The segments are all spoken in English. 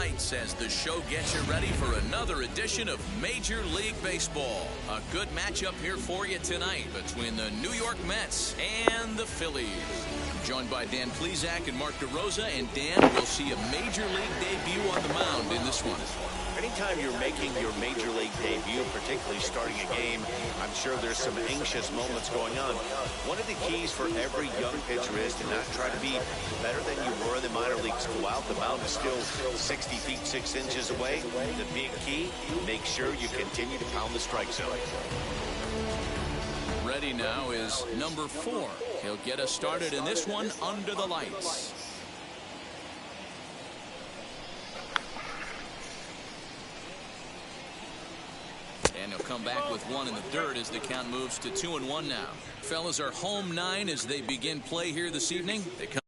lights as the show gets you ready for another edition of Major League Baseball. A good matchup here for you tonight between the New York Mets and the Phillies. I'm joined by Dan Plesac and Mark DeRosa, and Dan will see a Major League debut on the mound in this one. Anytime you're making your Major League debut, particularly starting a game, I'm sure there's some anxious moments going on. One of the keys for every young pitcher is to not try to be better than you were in the minor leagues. Go out, the mound is still 60 feet 6 inches away. The big key, make sure you continue to pound the strike zone. Ready now is number 4. He'll get us started in this one under the lights. And he'll come back with one in the dirt as the count moves to 2-1 now. Fellas are home 9 as they begin play here this evening. They come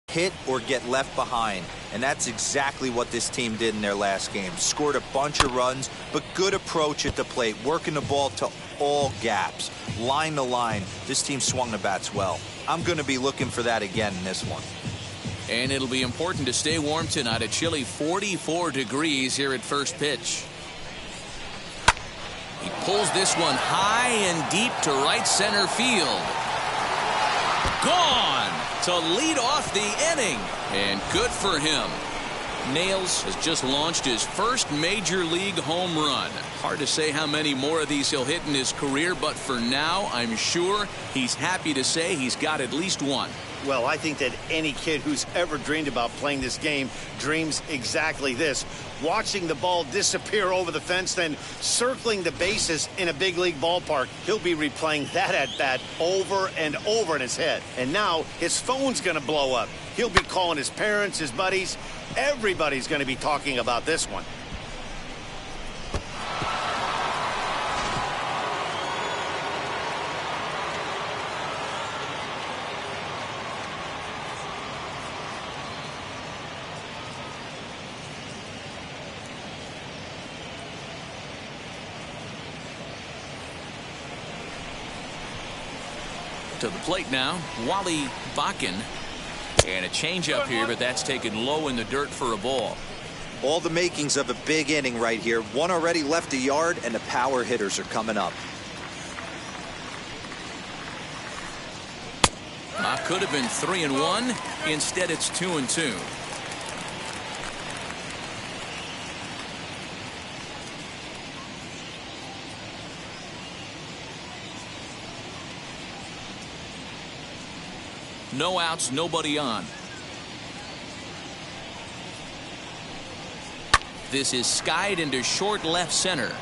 hit or get left behind, and that's exactly what this team did in their last game. Scored a bunch of runs, but good approach at the plate, working the ball to all gaps, line to line. This team swung the bats well. I'm going to be looking for that again in this one. And it'll be important to stay warm tonight. A chilly 44 degrees here at first pitch. He pulls this one high and deep to right center field. Gone to lead off the inning, and good for him. Nails has just launched his first Major League home run. Hard to say how many more of these he'll hit in his career, but for now, I'm sure he's happy to say he's got at least one. Well, I think that any kid who's ever dreamed about playing this game dreams exactly this. Watching the ball disappear over the fence, then circling the bases in a big league ballpark. He'll be replaying that at-bat over and over in his head. And now his phone's going to blow up. He'll be calling his parents, his buddies. Everybody's going to be talking about this one. To the plate now, Wally Bakken. And a changeup here, but that's taken low in the dirt for a ball. All the makings of a big inning right here. One already left the yard, and the power hitters are coming up. Could have been 3-1. Instead, it's 2-2. No outs, nobody on. This is skied into short left center.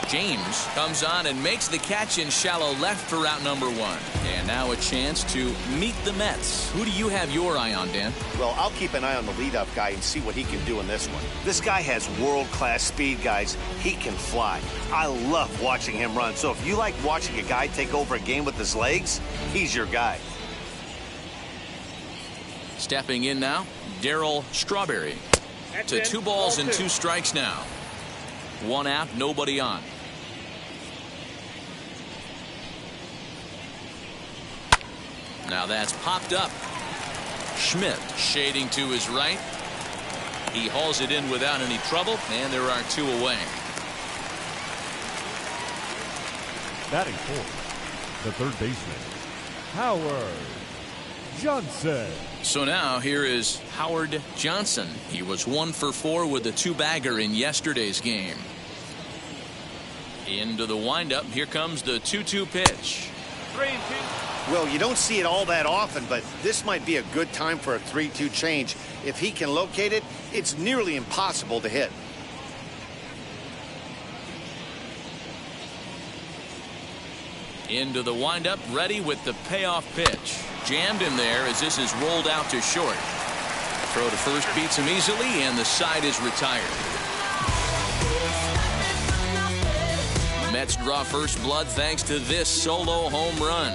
James comes on and makes the catch in shallow left for out number 1. And now a chance to meet the Mets. Who do you have your eye on, Dan? Well, I'll keep an eye on the leadoff guy and see what he can do in this one. This guy has world-class speed, guys. He can fly. I love watching him run. So if you like watching a guy take over a game with his legs, he's your guy. Stepping in now, Darryl Strawberry. To 2 balls and 2 strikes now. 1 out, nobody on. Now that's popped up. Schmidt shading to his right. He hauls it in without any trouble, and there are 2 away. Batting fourth, the third baseman, Howard Johnson. So now here is Howard Johnson. He was 1 for 4 with a 2-bagger in yesterday's game. Into the windup. Here comes the 2-2 pitch. 3-2. Well, you don't see it all that often, but this might be a good time for a 3-2 change. If he can locate it, it's nearly impossible to hit. Into the windup, ready with the payoff pitch. Jammed in there as this is rolled out to short. Throw to first beats him easily, and the side is retired. Mets draw first blood thanks to this solo home run.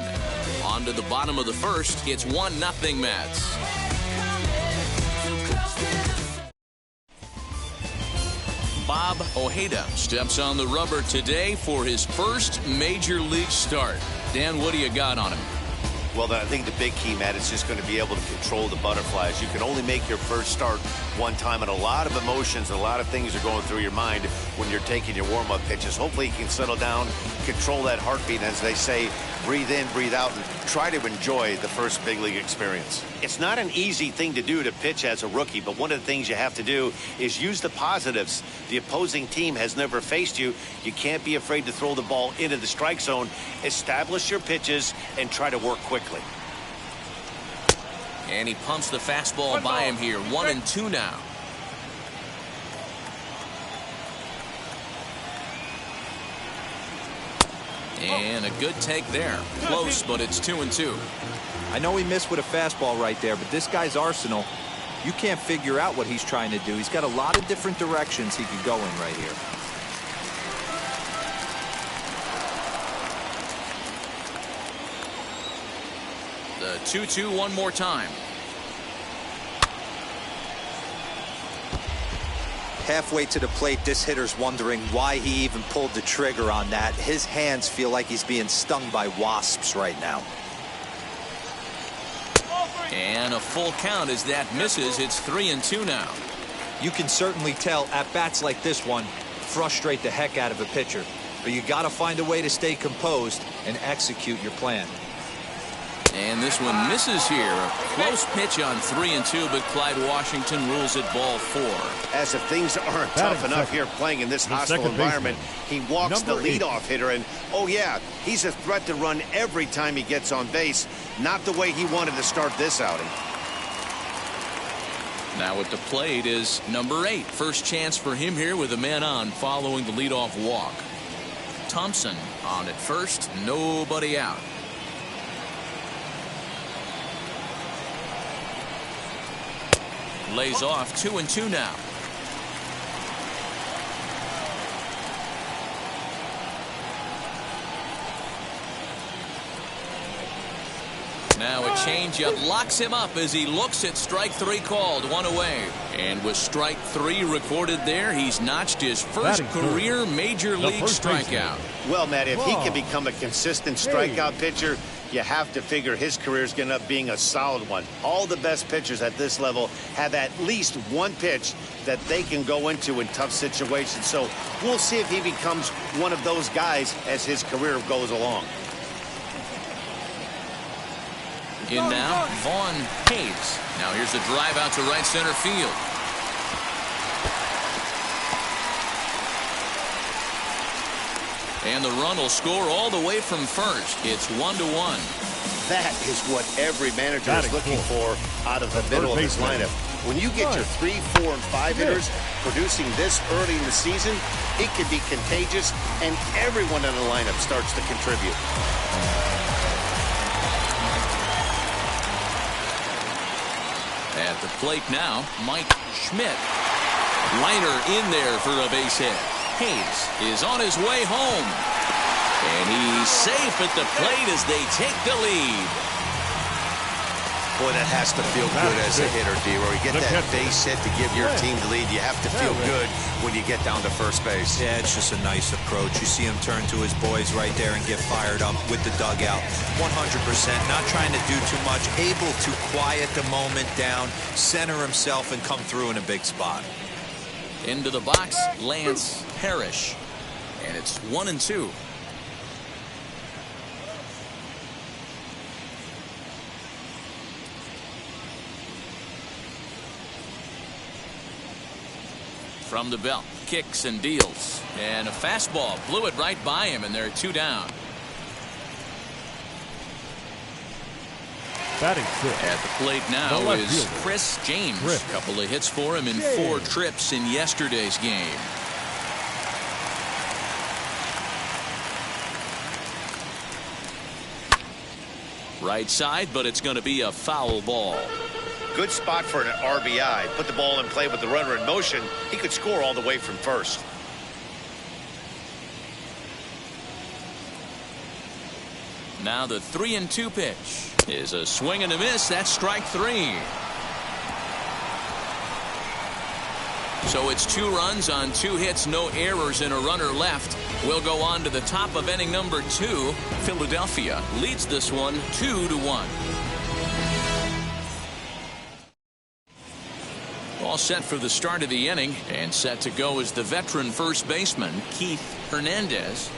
On to the bottom of the first. It's 1-0 Mets. Bob Ojeda steps on the rubber today for his first major league start. Dan, what do you got on him? Well, I think the big key, Matt, is just going to be able to control the butterflies. You can only make your first start one time, and a lot of emotions, a lot of things are going through your mind when you're taking your warm-up pitches. Hopefully, he can settle down, control that heartbeat, as they say, breathe in, breathe out, and try to enjoy the first big league experience. It's not an easy thing to do to pitch as a rookie, but one of the things you have to do is use the positives. The opposing team has never faced you. You can't be afraid to throw the ball into the strike zone. Establish your pitches and try to work quickly. And he pumps the fastball by him here. 1-2 now. And a good take there. Close, but it's 2-2. I know he missed with a fastball right there, but this guy's arsenal, you can't figure out what he's trying to do. He's got a lot of different directions he could go in right here. The 2-2 one more time. Halfway to the plate, this hitter's wondering why he even pulled the trigger on that. His hands feel like he's being stung by wasps right now. And a full count as that misses. It's 3-2 now. You can certainly tell at bats like this one frustrate the heck out of a pitcher, but you got to find a way to stay composed and execute your plan. And this one misses here. A close pitch on 3-2, but Clyde Washington rules it ball 4. As if things aren't tough enough here playing in this hostile environment, he walks the leadoff hitter, and oh yeah, he's a threat to run every time he gets on base. Not the way he wanted to start this outing. Now at the plate is number 8. First chance for him here with a man on following the leadoff walk. Thompson on at first, nobody out. Lays off. 2-2 now. Now a changeup locks him up as he looks at strike 3 called. 1 away. And with strike 3 recorded there, he's notched his first career major league strikeout. Well, Matt, if he can become a consistent strikeout pitcher, you have to figure his career is going to end up being a solid one. All the best pitchers at this level have at least one pitch that they can go into in tough situations. So we'll see if he becomes one of those guys as his career goes along. In now, Vaughn Hayes. Now here's a drive out to right center field. And the run will score all the way from first. It's 1-1. That is what every manager is looking for out of the middle of his lineup. When you get your 3, 4, and 5 hitters producing this early in the season, it can be contagious, and everyone in the lineup starts to contribute. At the plate now, Mike Schmidt. Liner in there for a base hit. Hayes is on his way home. And he's safe at the plate as they take the lead. Boy, that has to feel good as a hitter, D-Roy. You get that base hit to give your team the lead. You have to feel good when you get down to first base. Yeah, it's just a nice approach. You see him turn to his boys right there and get fired up with the dugout. 100%, not trying to do too much, able to quiet the moment down, center himself, and come through in a big spot. Into the box, Lance Parrish. And it's 1-2. From the belt, kicks and deals. And a fastball blew it right by him, and they're 2 down. Batting sixth. At the plate now The left is fielder. Chris James. Chris. Couple of hits for him in 4 trips in yesterday's game. Right side, but it's going to be a foul ball. Good spot for an RBI. Put the ball in play with the runner in motion. He could score all the way from first. Now the 3-2 pitch is a swing and a miss. That's strike 3. So it's 2 runs on 2 hits, no errors, and a runner left. We'll go on to the top of inning number 2. Philadelphia leads this one 2-1. All set for the start of the inning, and set to go is the veteran first baseman, Keith Hernandez.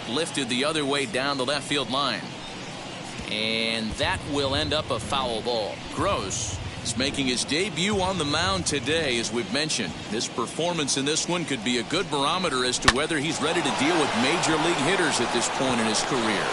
Lifted the other way down the left field line. And that will end up a foul ball. Gross is making his debut on the mound today, as we've mentioned. This performance in this one could be a good barometer as to whether he's ready to deal with major league hitters at this point in his career.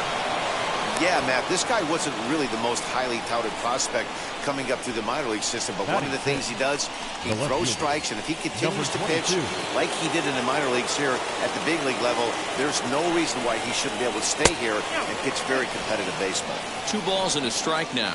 Yeah, Matt, this guy wasn't really the most highly touted prospect coming up through the minor league system, but one of the things he does, he throws strikes, and if he continues to pitch like he did in the minor leagues here at the big league level, there's no reason why he shouldn't be able to stay here and pitch very competitive baseball. 2 balls and a strike now.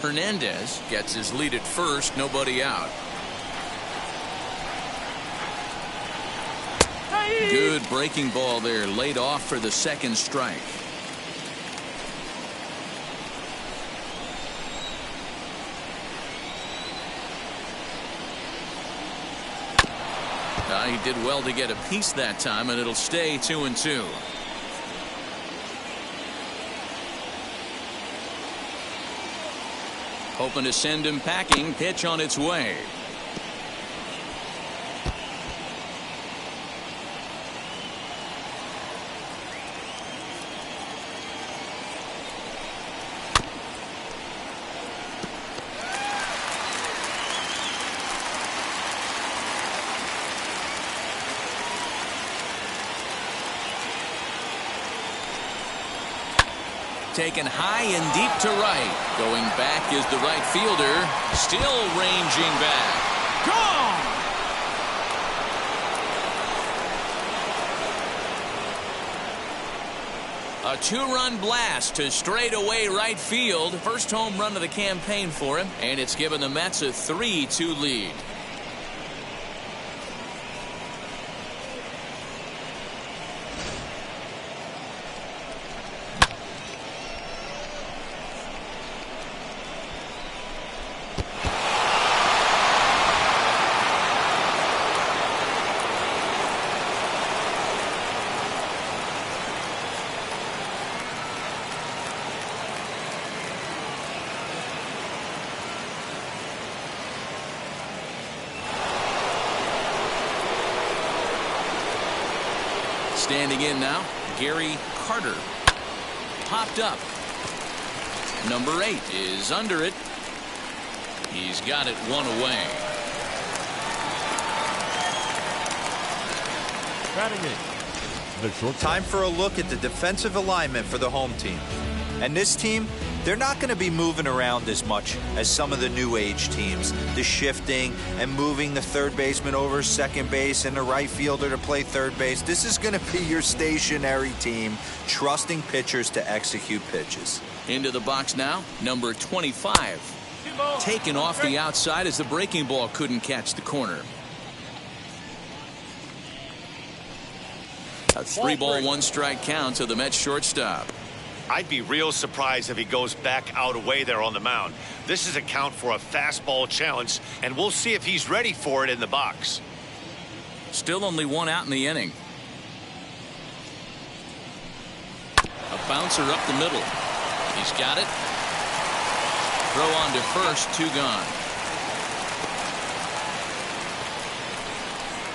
Hernandez gets his lead at first, nobody out. Good breaking ball there, laid off for the second strike. He did well to get a piece that time, and it'll stay 2-2. Hoping to send him packing. Pitch on its way. Taken high and deep to right. Going back is the right fielder. Still ranging back. Gone! A 2-run blast to straightaway right field. First home run of the campaign for him, and it's given the Mets a 3-2 lead. Standing in now, Gary Carter. Popped up. Number 8 is under it. He's got it 1 away. Batting it. The short Time for a look at the defensive alignment for the home team. And this team, they're not going to be moving around as much as some of the new age teams. The shifting and moving the third baseman over second base and the right fielder to play third base. This is going to be your stationary team, trusting pitchers to execute pitches. Into the box now, number 25. Taken off the outside as the breaking ball couldn't catch the corner. A 3-ball, 1-strike count to the Mets shortstop. I'd be real surprised if he goes back out away there on the mound. This is a count for a fastball challenge, and we'll see if he's ready for it in the box. Still only 1 out in the inning. A bouncer up the middle. He's got it. Throw on to first, 2 gone.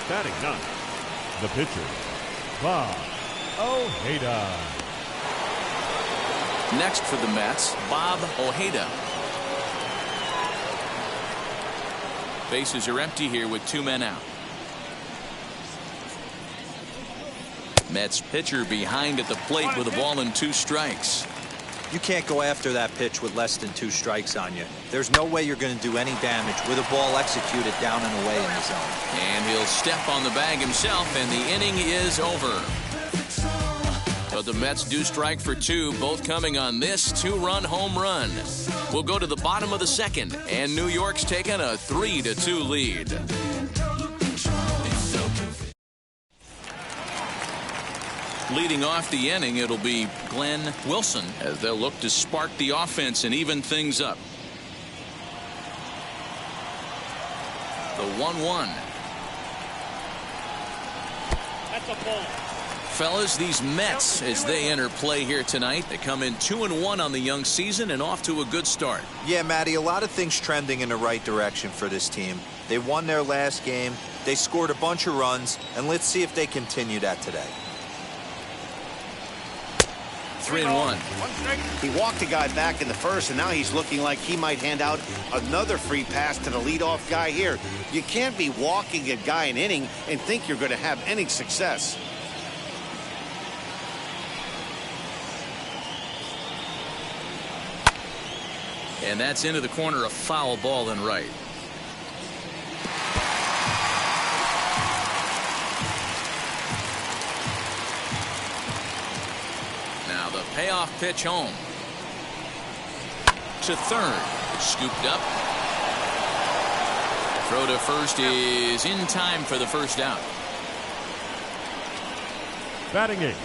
Batting 9th. The pitcher, Bob Ojeda. Next for the Mets, Bob Ojeda. Bases are empty here with 2 men out. Mets pitcher behind at the plate with a ball and 2 strikes. You can't go after that pitch with less than 2 strikes on you. There's no way you're going to do any damage with a ball executed down and away in the zone. And he'll step on the bag himself, and the inning is over. But the Mets do strike for 2, both coming on this 2-run home run. We'll go to the bottom of the 2nd, and New York's taking a 3-2 lead. Leading off the inning, it'll be Glenn Wilson as they'll look to spark the offense and even things up. The 1-1. That's a ball. Fellas, these Mets, as they enter play here tonight, they come in 2-1 on the young season and off to a good start. Yeah, Matty, a lot of things trending in the right direction for this team. They won their last game, they scored a bunch of runs, and let's see if they continue that today. 3-1. He walked a guy back in the first, and now he's looking like he might hand out another free pass to the leadoff guy here. You can't be walking a guy an inning and think you're going to have any success. And that's into the corner, a foul ball and right. Now the payoff pitch home. To third. Scooped up. Throw to first is in time for the first out. Batting 8.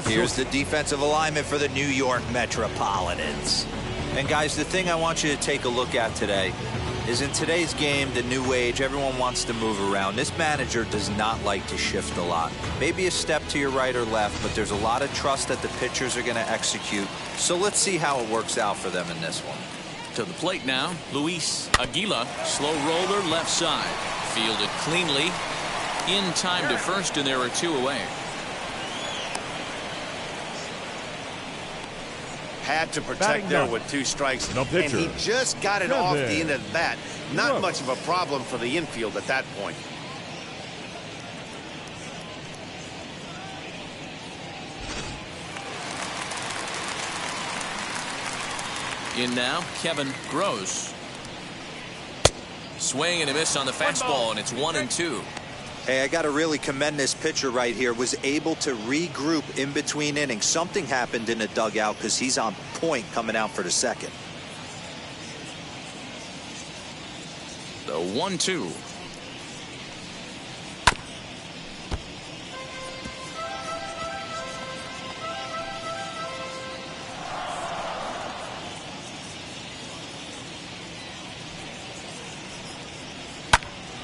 Here's the defensive alignment for the New York Metropolitans. And guys, the thing I want you to take a look at today is in today's game, the new age, everyone wants to move around. This manager does not like to shift a lot. Maybe a step to your right or left, but there's a lot of trust that the pitchers are going to execute. So let's see how it works out for them in this one. To the plate now, Luis Aguila, slow roller left side. Fielded cleanly. In time to first, and there are 2 away. Had to protect there with 2 strikes, no and he just got it off the end of the bat. Not Whoa. much of a problem for the infield at that point. In now, Kevin Gross. Swing and a miss on the fastball, and it's 1-2. Hey, I got to really commend this pitcher right here. Was able to regroup in between innings. Something happened in the dugout because he's on point coming out for the 2nd. The 1-2.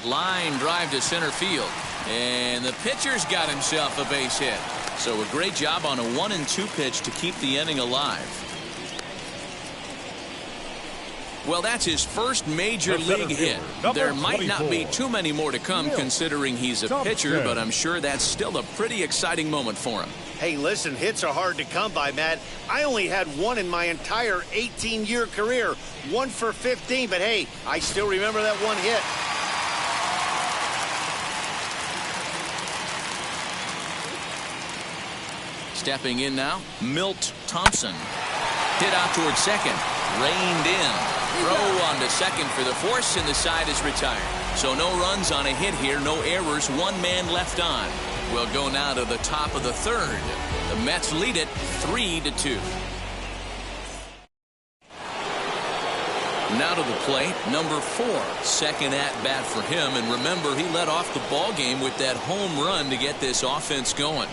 Line drive to center field, and the pitcher's got himself a base hit. So a great job on a 1-2 pitch to keep the inning alive. Well, that's his first major league hit. There might not be too many more to come considering he's a pitcher, but I'm sure that's still a pretty exciting moment for him. Hey, listen, hits are hard to come by, Matt. I only had 1 in my entire 18-year career. 1 for 15, but hey, I still remember that 1 hit. Stepping in now, Milt Thompson. Hit out towards second. Reined in. Throw on to second for the force, and the side is retired. So no runs on a hit here, no errors, 1 man left on. We'll go now to the top of the 3rd. The Mets lead it 3-2. Now to the plate, number 4. 2nd at bat for him, and remember, he led off the ball game with that home run to get this offense going.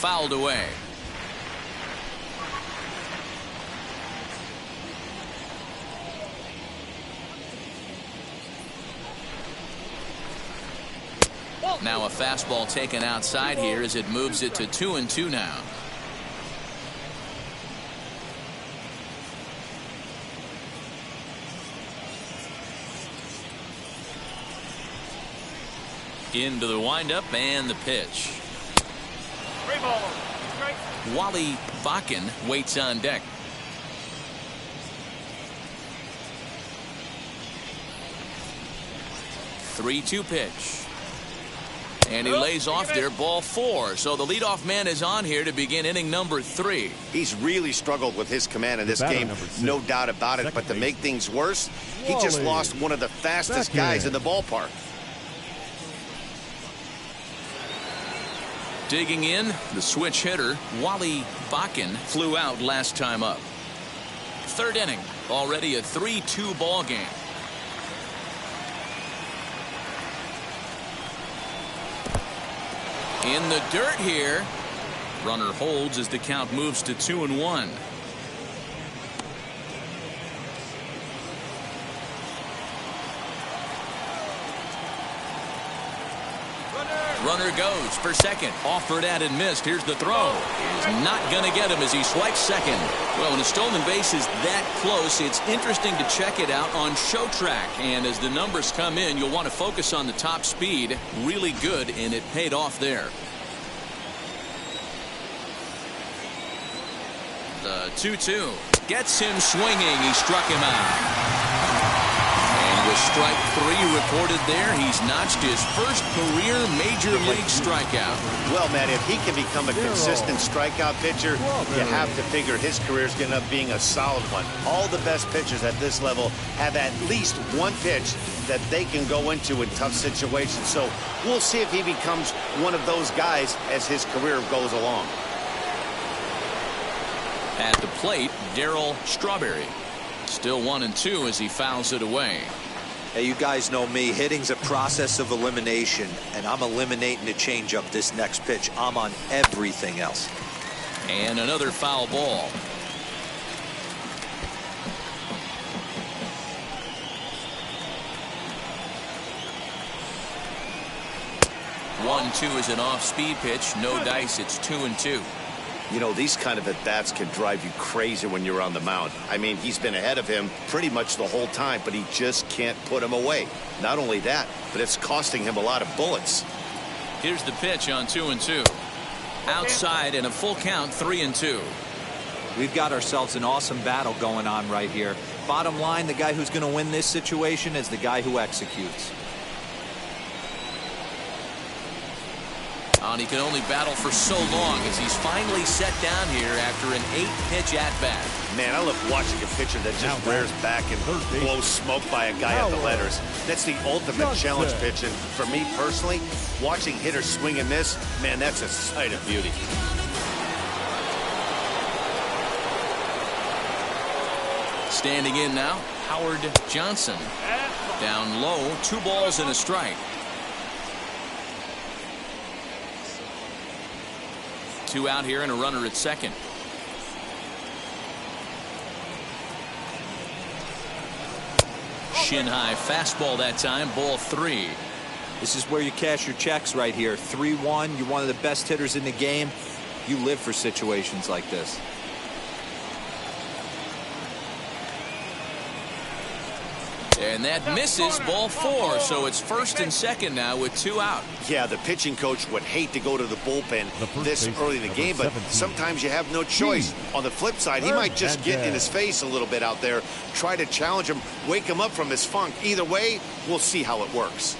Fouled away. Now a fastball taken outside here as it moves it to 2-2 now. Into the windup and the pitch. 3 ball. Wally Bakken waits on deck. Three-two pitch. And he lays off there, ball 4. So the leadoff man is on here to begin inning number 3. He's really struggled with his command in this game, no doubt about it. But to make things worse, he just lost one of the fastest guys in the ballpark. Digging in, the switch hitter, Wally Bakken, flew out last time up. Third inning, already a 3-2 ball game. In the dirt here. Runner holds as the count moves to 2-1. Runner goes for second. Offered at and missed. Here's the throw. He's not going to get him as he swipes second. Well, when a stolen base is that close, it's interesting to check it out on Show Track. And as the numbers come in, you'll want to focus on the top speed. Really good, and it paid off there. The 2-2 gets him swinging. He struck him out. And with strike 3 recorded there, he's notched his first career major league strikeout. Well, Matt, if he can become a consistent strikeout pitcher, you have to figure his career is going to end up being a solid one. All the best pitchers at this level have at least one pitch that they can go into in tough situations. So we'll see if he becomes one of those guys as his career goes along. At the plate, Darryl Strawberry. Still 1-2 as he fouls it away. Hey, you guys know me. Hitting's a process of elimination, and I'm eliminating the changeup this next pitch. I'm on everything else. And another foul ball. One-two is an off-speed pitch. No dice. It's 2-2. You know, these kind of at-bats can drive you crazy when you're on the mound. I mean, he's been ahead of him pretty much the whole time, but he just can't put him away. Not only that, but it's costing him a lot of bullets. Here's the pitch on 2-2. Outside and a full count, 3-2. We've got ourselves an awesome battle going on right here. Bottom line, the guy who's going to win this situation is the guy who executes. And he can only battle for so long as he's finally set down here after an 8-pitch at-bat. Man, I love watching a pitcher that just rears back and blows smoke by a guy at the letters. That's the ultimate challenge pitch. And for me personally, watching hitters swing and miss, man, that's a sight of beauty. Standing in now, Howard Johnson. Down low, 2 balls and a strike. 2 out here and a runner at second. Shin high fastball that time, ball 3. This is where you cash your checks right here. 3-1. You're one of the best hitters in the game. You live for situations like this. And that misses, ball 4. So it's first and second now with 2 out. Yeah, the pitching coach would hate to go to the bullpen this early in the game, but sometimes you have no choice. On the flip side, he might just get in his face a little bit out there, try to challenge him, wake him up from his funk. Either way, we'll see how it works.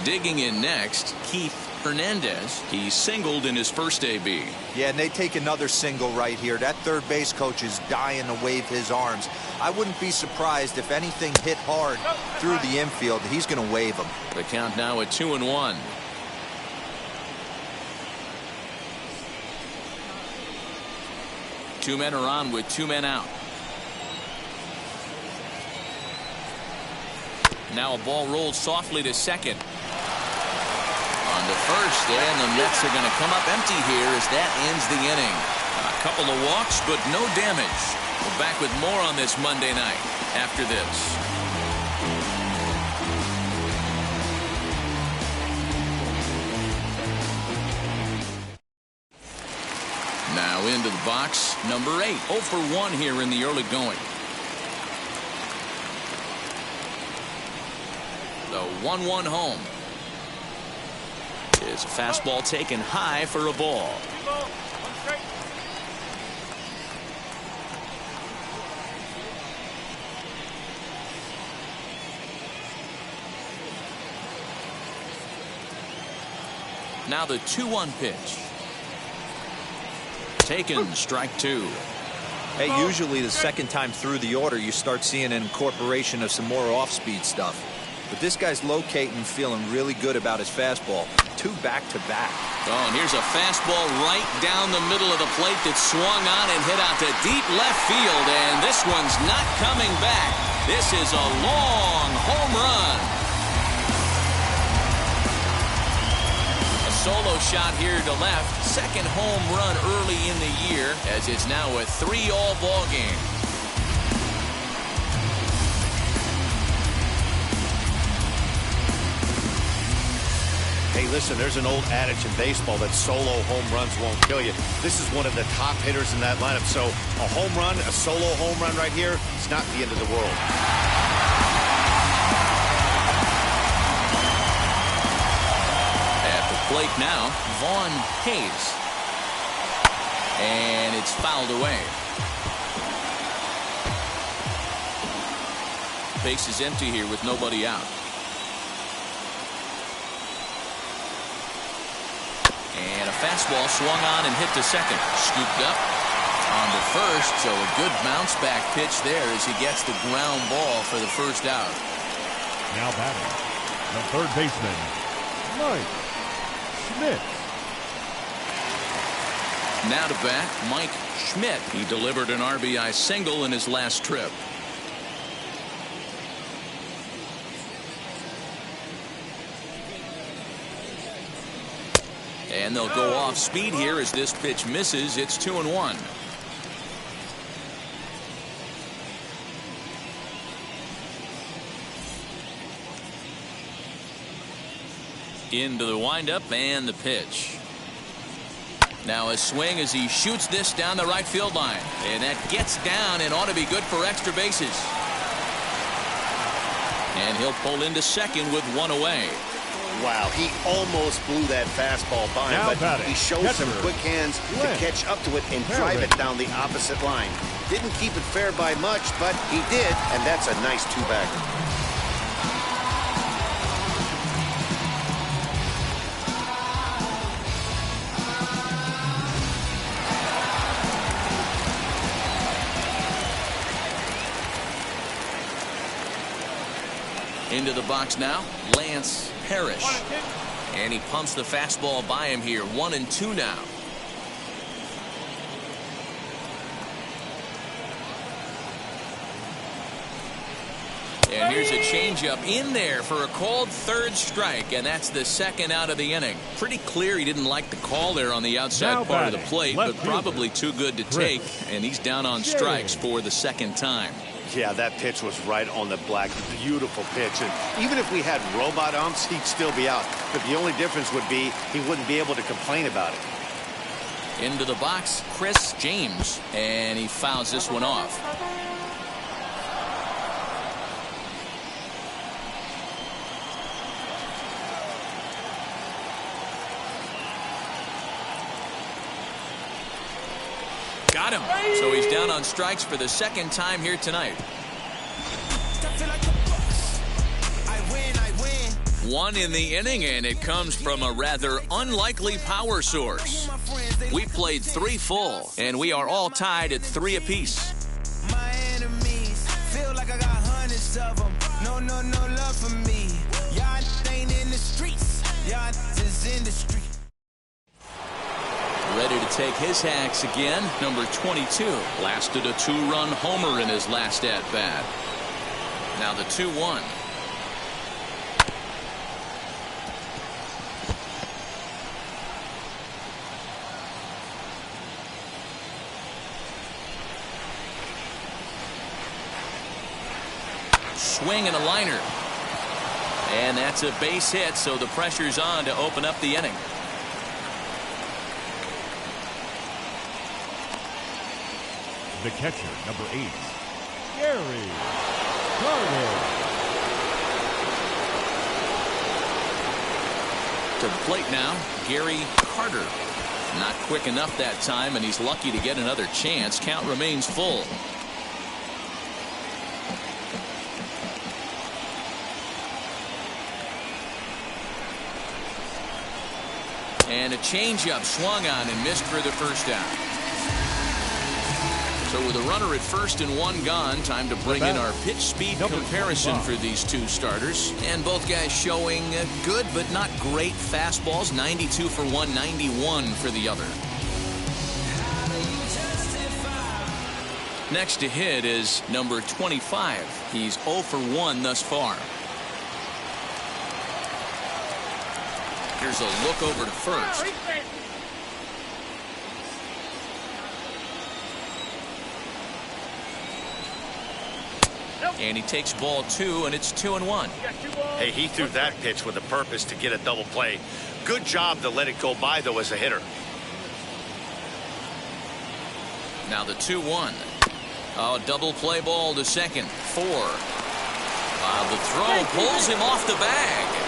Digging in next, Keith Hernandez. He singled in his first AB. Yeah, and they take another single right here. That third base coach is dying to wave his arms. I wouldn't be surprised if anything hit hard through the infield. He's going to wave them. The count now at 2-1. Two men are on with 2 men out. Now a ball rolled softly to second. On to first, and the Mets are going to come up empty here as that ends the inning. A couple of walks, but no damage. We're back with more on this Monday night after this. Now into the box, number 8. 0 for 1 here in the early going. 1-1 home. Is a fastball taken high for a ball. Now the 2-1 pitch. Taken, strike 2. Hey, usually the second time through the order, you start seeing an incorporation of some more off-speed stuff. But this guy's locating, feeling really good about his fastball. 2 back-to-back. Oh, and here's a fastball right down the middle of the plate that swung on and hit out to deep left field. And this one's not coming back. This is a long home run. Solo shot here to left. Second home run early in the year, as it's now a 3-all ball game. Hey, listen, there's an old adage in baseball that solo home runs won't kill you. This is one of the top hitters in that lineup. So a home run, a solo home run right here, it's not the end of the world. Plate now, Vaughn Hayes. And it's fouled away. Base is empty here with nobody out. And a fastball swung on and hit to second. Scooped up on to first, so a good bounce back pitch there as he gets the ground ball for the first out. Now batting, the third baseman, Mike Schmidt. Now to bat, Mike Schmidt. He delivered an RBI single in his last trip. And they'll go off speed here as this pitch misses. It's 2-1. Into the windup and the pitch. Now a swing as he shoots this down the right field line. And that gets down and ought to be good for extra bases. And he'll pull into second with 1 away. Wow, he almost blew that fastball by him, but he showed some quick hands to catch up to it and drive it down the opposite line. Didn't keep it fair by much, but he did, and that's a nice 2-bagger. Into the box now, Lance Parrish. And he pumps the fastball by him here. 1-2 now. And here's a changeup in there for a called third strike, and that's the second out of the inning. Pretty clear he didn't like the call there on the outside part of the plate, but probably too good to take, and he's down on strikes for the second time. Yeah, that pitch was right on the black. Beautiful pitch. And even if we had robot umps, he'd still be out. But the only difference would be he wouldn't be able to complain about it. Into the box, Chris James. And he fouls this one off. Got him. So he's down on strikes for the second time here tonight. One in the inning, and it comes from a rather unlikely power source. We played 3 full, and we are all tied at 3 apiece. My enemies feel like I got hundreds of them. No love for me. Y'all ain't in the streets. Y'all is in the street. Ready to take his hacks again, number 22. Lasted a 2-run homer in his last at-bat. Now the 2-1. Swing and a liner. And that's a base hit, so the pressure's on to open up the inning. The catcher, number 8, Gary Garver. To the plate now, Gary Carter. Not quick enough that time, and he's lucky to get another chance. Count remains full. And a changeup swung on and missed for the first down. So with a runner at first and one gone, time to bring in our pitch speed comparison for these two starters. And both guys showing good but not great fastballs. 92 for one, 91 for the other. Next to hit is number 25. He's 0 for 1 thus far. Here's a look over to first. And he takes ball 2, and it's 2-1. Hey, he threw that pitch with a purpose to get a double play. Good job to let it go by, though, as a hitter. Now the 2-1. Oh, double play ball to second. 4. The throw pulls him off the bag.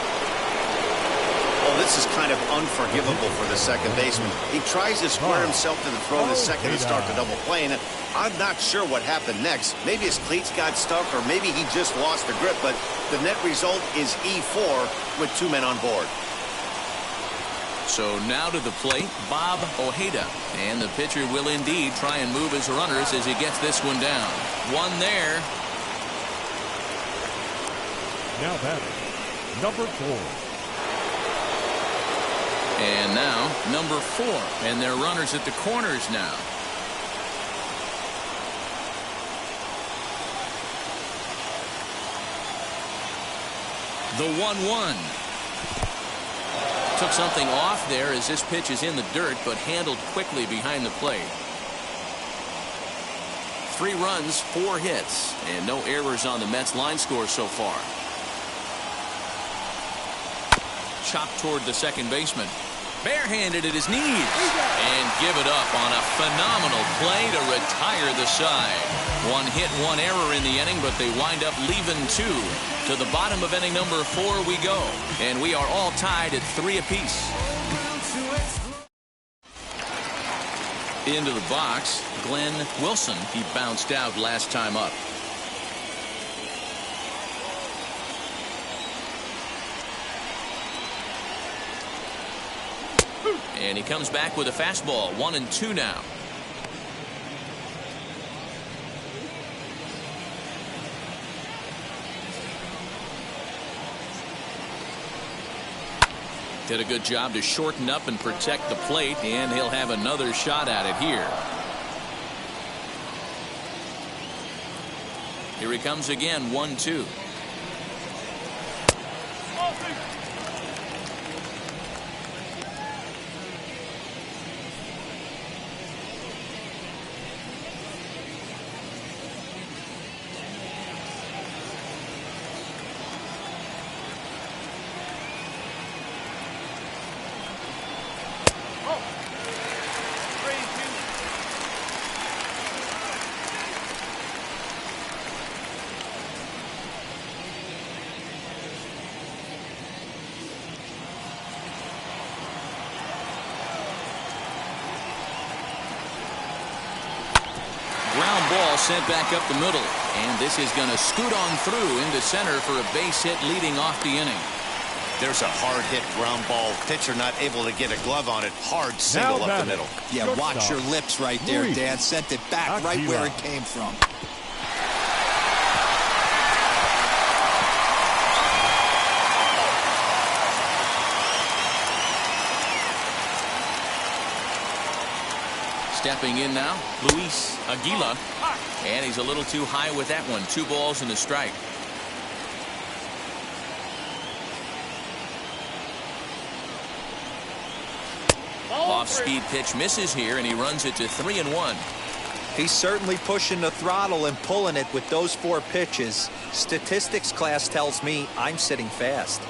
Oh, this is kind of unforgivable for the second baseman. He tries to square himself to the throw to second to start the double play, and I'm not sure what happened next. Maybe his cleats got stuck, or maybe he just lost the grip, but the net result is E4 with 2 men on board. So now to the plate, Bob Ojeda. And the pitcher will indeed try and move his runners as he gets this one down. One there. Now batting, number 4. And now number 4. And they're runners at the corners now. The 1-1. Took something off there as this pitch is in the dirt, but handled quickly behind the plate. 3 runs, 4 hits, and no errors on the Mets line score so far. Chopped toward the second baseman. Barehanded at his knees. And give it up on a phenomenal play to retire the side. 1 hit, 1 error in the inning, but they wind up leaving 2. To the bottom of inning number 4 we go. And we are all tied at 3 apiece. Into the box, Glenn Wilson. He bounced out last time up. And he comes back with a fastball. 1-2 now. Did a good job to shorten up and protect the plate, and he'll have another shot at it here. Here he comes again. 1-2. Ball sent back up the middle, and this is going to scoot on through into center for a base hit leading off the inning. There's a hard hit ground ball. Pitcher not able to get a glove on it. Hard single up the middle. Yeah, watch your lips right there, Dan. Sent it back right where it came from. Stepping in now, Luis Aguila. And he's a little too high with that one. 2 balls and a strike. Off-speed pitch misses here, and he runs it to 3-1. He's certainly pushing the throttle and pulling it with those 4 pitches. Statistics class tells me I'm sitting fast.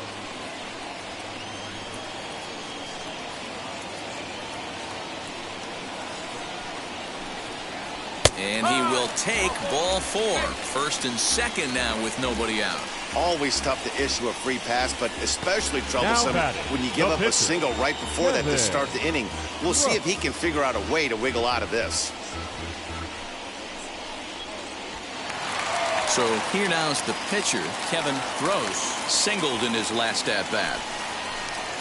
And he will take ball 4. First and second now with nobody out. Always tough to issue a free pass, but especially troublesome when you give up a single right before that to start the inning. We'll see if he can figure out a way to wiggle out of this. So here now is the pitcher, Kevin Gross, singled in his last at-bat.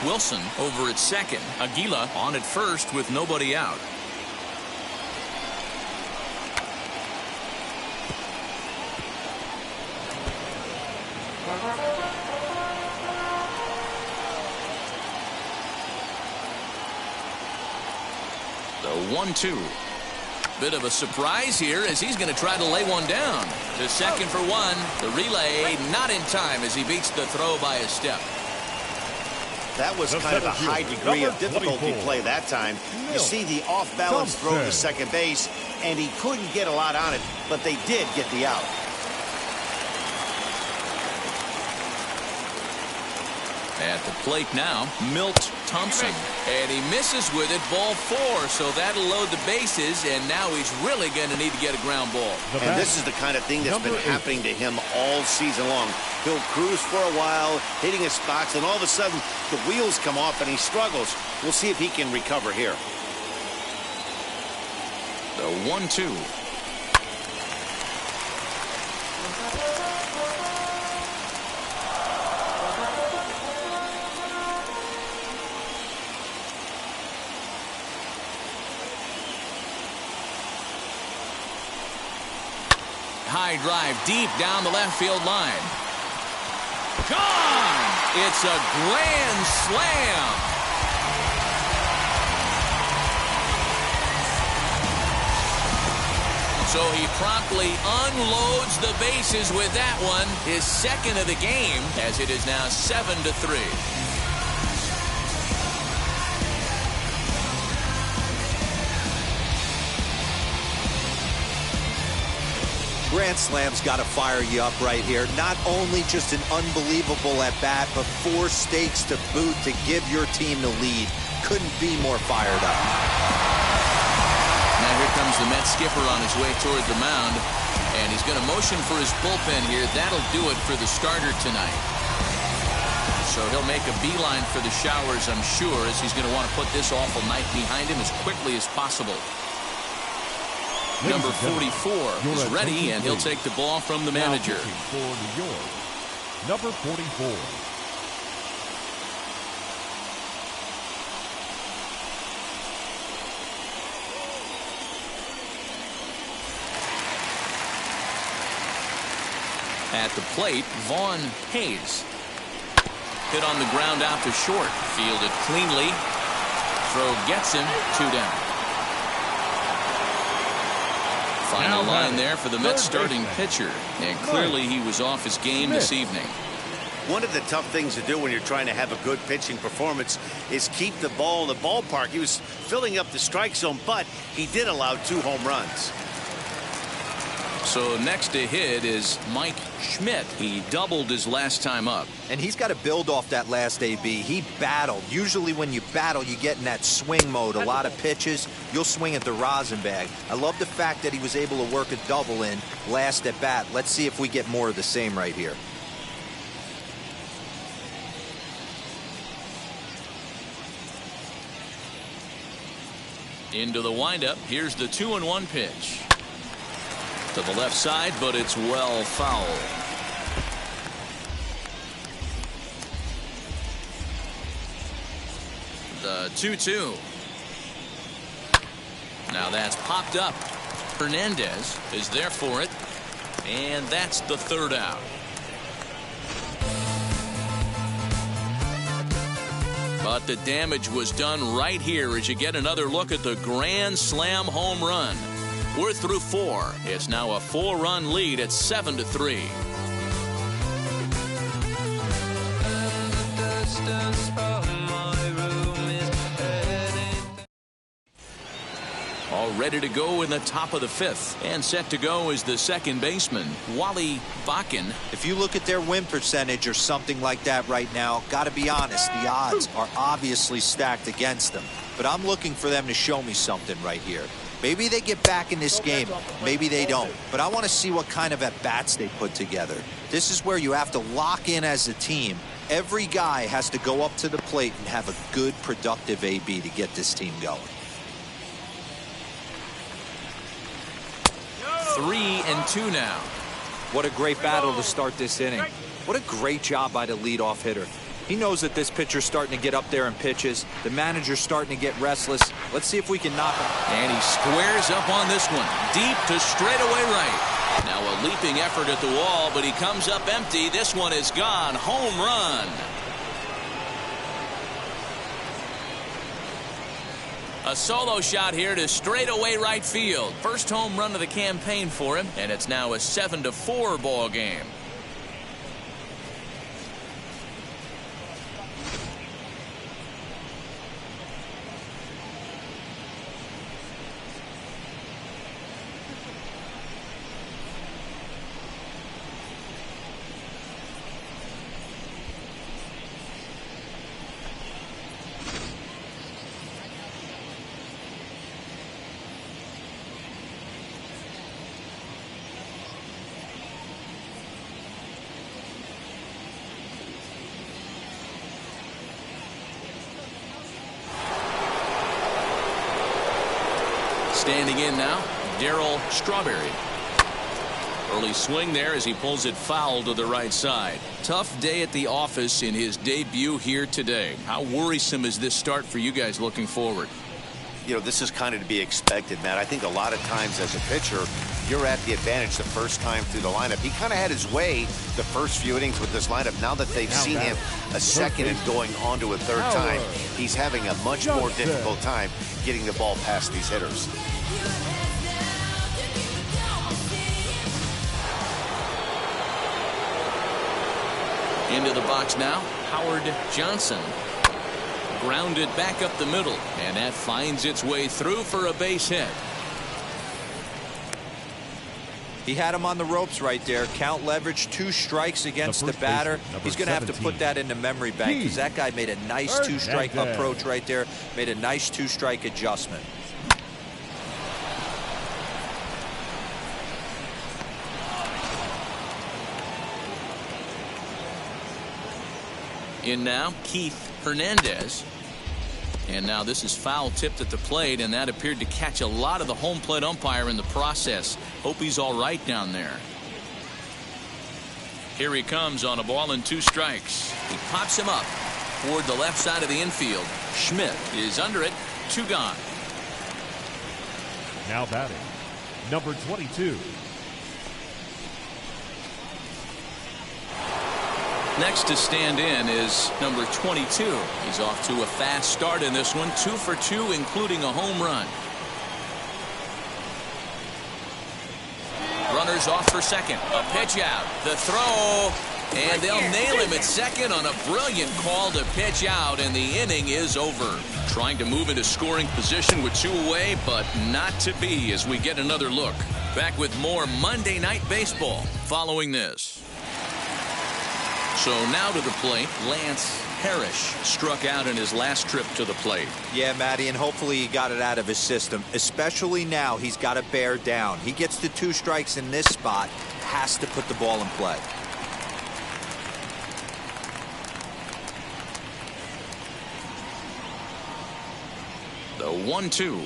Wilson over at second. Aguila on at first with nobody out. The 1-2. Bit of a surprise here as he's going to try to lay one down. To second for one. The relay not in time as he beats the throw by a step. That was kind of a high degree of difficulty play that time. You see the off-balance throw to second base, and he couldn't get a lot on it, but they did get the out. At the plate now, Milt Thompson. And he misses with it, ball 4, so that'll load the bases, and now he's really going to need to get a ground ball. And this is the kind of thing that's been happening to him all season long. He'll cruise for a while, hitting his spots, and all of a sudden, the wheels come off and he struggles. We'll see if he can recover here. The 1-2. High drive deep down the left field line. Gone! It's a grand slam. So he promptly unloads the bases with that one, his second of the game, as it is now 7-3. Grand Slam's got to fire you up right here. Not only just an unbelievable at-bat, but 4 stakes to boot to give your team the lead. Couldn't be more fired up. Now here comes the Mets skipper on his way toward the mound, and he's going to motion for his bullpen here. That'll do it for the starter tonight. So he'll make a beeline for the showers, I'm sure, as he's going to want to put this awful night behind him as quickly as possible. Number 44 is ready, and he'll take the ball from the manager. For New York, number 44. At the plate, Vaughn Hayes. Hit on the ground out to short. Fielded cleanly. Throw gets him. 2 down. Final line there for the Mets starting pitcher. And clearly he was off his game this evening. One of the tough things to do when you're trying to have a good pitching performance is keep the ball in the ballpark. He was filling up the strike zone, but he did allow 2 home runs. So next to hit is Mike Schmidt. He doubled his last time up. And he's got to build off that last AB. He battled. Usually when you battle, you get in that swing mode. A lot of pitches, you'll swing at the rosin bag. I love the fact that he was able to work a double in last at bat. Let's see if we get more of the same right here. Into the windup. Here's the 2-1 pitch. To the left side, but it's well foul. The 2-2. Now that's popped up. Hernandez is there for it. And that's the 3rd out. But the damage was done right here as you get another look at the grand slam home run. We're through 4. It's now a 4-run lead at 7-3. ready to go in the top of the 5th. And set to go is the second baseman, Wally Bakken. If you look at their win percentage or something like that right now, got to be honest, the odds are obviously stacked against them. But I'm looking for them to show me something right here. Maybe they get back in this game. Maybe they don't. But I want to see what kind of at-bats they put together. This is where you have to lock in as a team. Every guy has to go up to the plate and have a good, productive AB to get this team going. 3-2 now. What a great battle to start this inning. What a great job by the leadoff hitter. He knows that this pitcher's starting to get up there in pitches. The manager's starting to get restless. Let's see if we can knock him. And he squares up on this one. Deep to straightaway right. Now a leaping effort at the wall, but he comes up empty. This one is gone. Home run. A solo shot here to straightaway right field. First home run of the campaign for him, and it's now a 7-4 ball game. Standing in now, Darryl Strawberry. Early swing there as he pulls it foul to the right side. Tough day at the office in his debut here today. How worrisome is this start for you guys looking forward? You know, this is kind of to be expected, Matt. I think a lot of times as a pitcher, you're at the advantage the first time through the lineup. He kind of had his way the first few innings with this lineup. Now that they've seen him a second and going on to a third time, he's having a much more difficult time getting the ball past these hitters. Into the box now, Howard Johnson. Grounded back up the middle, and that finds its way through for a base hit. He had him on the ropes right there. Count leverage, 2 strikes against the batter. He's going to have to put that in the memory bank because that guy made a nice 2-strike approach right there. Made a nice 2-strike adjustment. In now, Keith Hernandez. And now this is foul tipped at the plate, and that appeared to catch a lot of the home plate umpire in the process. Hope he's all right down there. Here he comes on a ball and 2 strikes. He pops him up toward the left side of the infield. Schmidt is under it. 2 gone. Now batting, number 22. Next to stand in is number 22. He's off to a fast start in this one. 2 for 2, including a home run. Runners off for second. A pitch out. The throw. And they'll nail him at second on a brilliant call to pitch out, and the inning is over. Trying to move into scoring position with 2 away, but not to be as we get another look. Back with more Monday Night Baseball following this. So now to the plate, Lance Parrish struck out in his last trip to the plate. Yeah, Matty, and hopefully he got it out of his system. Especially now, he's got to bear down. He gets the 2 strikes in this spot, has to put the ball in play. The 1-2.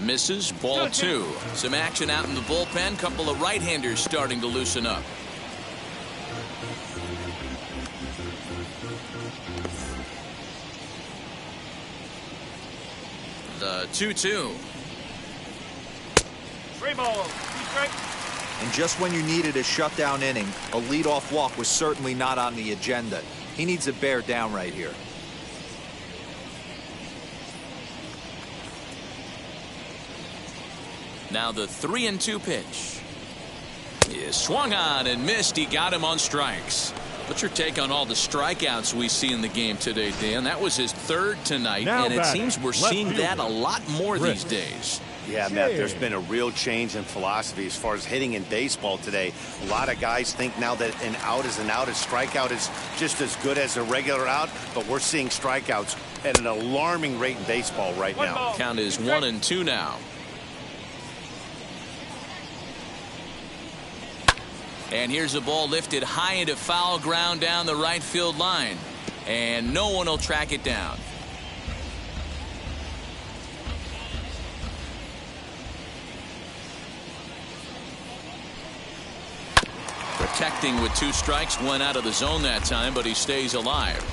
Misses, ball 2. Some action out in the bullpen. Couple of right-handers starting to loosen up. The 2-2. 3 balls, 2 strikes. And just when you needed a shutdown inning, a leadoff walk was certainly not on the agenda. He needs to bear down right here. Now the 3-2 pitch is swung on and missed. He got him on strikes. What's your take on all the strikeouts we see in the game today, Dan? That was his third tonight, Now and it batting, seems we're left seeing that a fielder, lot more Rick. these days. Yeah, Matt, there's been a real change in philosophy as far as hitting in baseball today. A lot of guys think now that an out is an out, a strikeout is just as good as a regular out, but we're seeing strikeouts at an alarming rate in baseball right now. Count is 1-2 now. And here's a ball lifted high into foul ground down the right field line. And no one will track it down. Protecting with 2 strikes, went out of the zone that time, but he stays alive.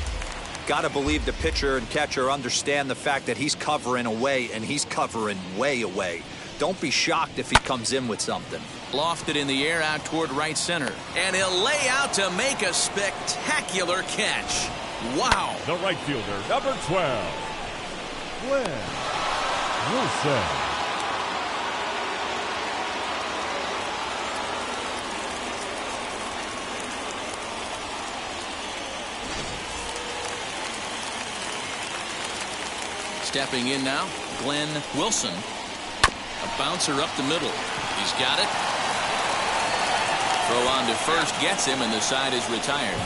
Got to believe the pitcher and catcher understand the fact that he's covering away, and he's covering way away. Don't be shocked if he comes in with something. Lofted in the air out toward right center. And he'll lay out to make a spectacular catch. Wow. The right fielder, number 12, Glenn Wilson. Stepping in now, Glenn Wilson. A bouncer up the middle. He's got it. Throw on to first gets him, and the side is retired.